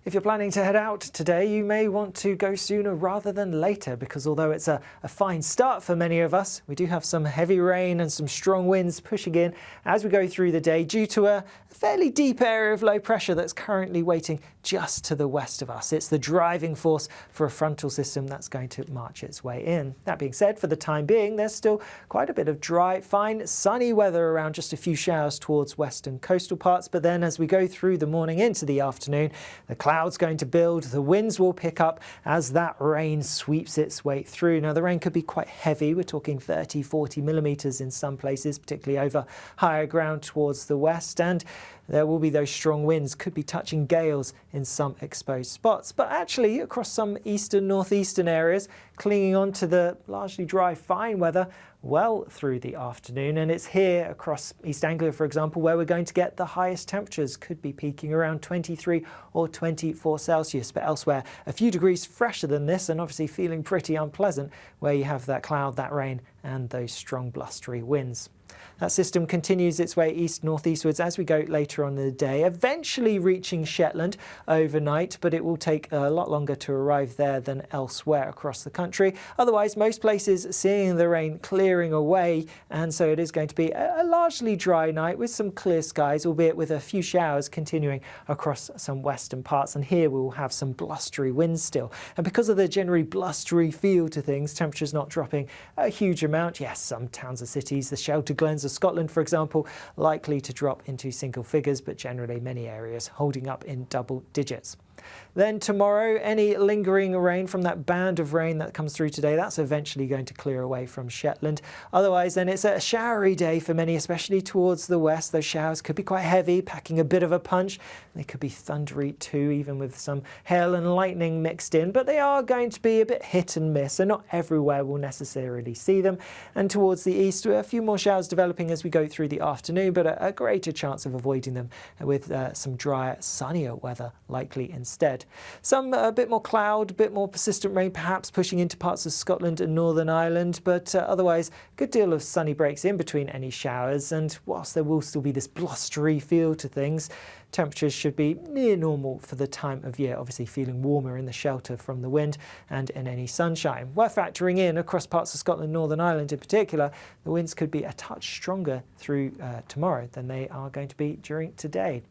If you're planning to head out today, you may want to go sooner rather than later, because although it's a fine start for many of us, we do have some heavy rain and some strong winds pushing in as we go through the day due to a fairly deep area of low pressure that's currently waiting just to the west of us. It's the driving force for a frontal system that's going to march its way in. That being said, for the time being, there's still quite a bit of dry, fine, sunny weather around, just a few showers towards western coastal parts. But then as we go through the morning into the afternoon, the clouds going to build, the winds will pick up as that rain sweeps its way through. Now the rain could be quite heavy, we're talking 30-40 millimeters in some places, particularly over higher ground towards the west, and there will be those strong winds, could be touching gales in some exposed spots. But actually across some eastern, northeastern areas, clinging on to the largely dry, fine weather well through the afternoon. And it's here across East Anglia, for example, where we're going to get the highest temperatures, could be peaking around 23 or 24 Celsius. But elsewhere, a few degrees fresher than this, and obviously feeling pretty unpleasant where you have that cloud, that rain, and those strong blustery winds. That system continues its way east-northeastwards as we go later on in the day, eventually reaching Shetland overnight, but it will take a lot longer to arrive there than elsewhere across the country. Otherwise, most places seeing the rain clearing away, and so it is going to be a largely dry night with some clear skies, albeit with a few showers continuing across some western parts. And here we will have some blustery winds still. And because of the generally blustery feel to things, temperatures not dropping a huge amount. Yes, some towns and cities, the sheltered glens of Scotland, for example, likely to drop into single figures, but generally many areas holding up in double digits. Then tomorrow, any lingering rain from that band of rain that comes through today, that's eventually going to clear away from Shetland. Otherwise, then it's a showery day for many, especially towards the west. Those showers could be quite heavy, packing a bit of a punch. They could be thundery too, even with some hail and lightning mixed in, but they are going to be a bit hit and miss, so not everywhere will necessarily see them. And towards the east, a few more showers developing as we go through the afternoon, but a greater chance of avoiding them with some drier, sunnier weather likely instead. Some a bit more cloud, a bit more persistent rain perhaps pushing into parts of Scotland and Northern Ireland, but otherwise a good deal of sunny breaks in between any showers. And whilst there will still be this blustery feel to things, temperatures should be near normal for the time of year, obviously feeling warmer in the shelter from the wind and in any sunshine. Worth factoring in across parts of Scotland and Northern Ireland in particular, the winds could be a touch stronger through tomorrow than they are going to be during today.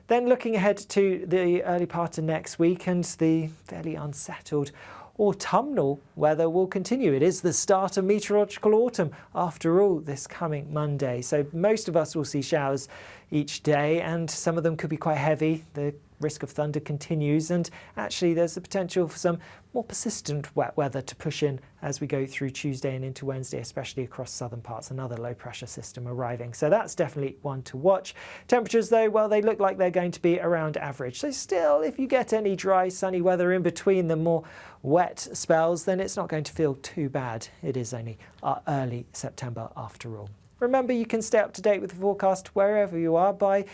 Then looking ahead to the early part of next week, and the fairly unsettled autumnal weather will continue. It is the start of meteorological autumn after all this coming Monday. So most of us will see showers each day, and some of them could be quite heavy. The risk of thunder continues, and actually there's the potential for some more persistent wet weather to push in as we go through Tuesday and into Wednesday, especially across southern parts, another low pressure system arriving. So that's definitely one to watch. Temperatures though, well, they look like they're going to be around average. So still, if you get any dry, sunny weather in between the more wet spells, then it's not going to feel too bad. It is only early September after all. Remember, you can stay up to date with the forecast wherever you are by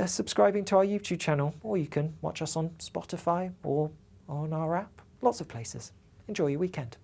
subscribing to our YouTube channel, or you can watch us on Spotify or on our app. Lots of places. Enjoy your weekend.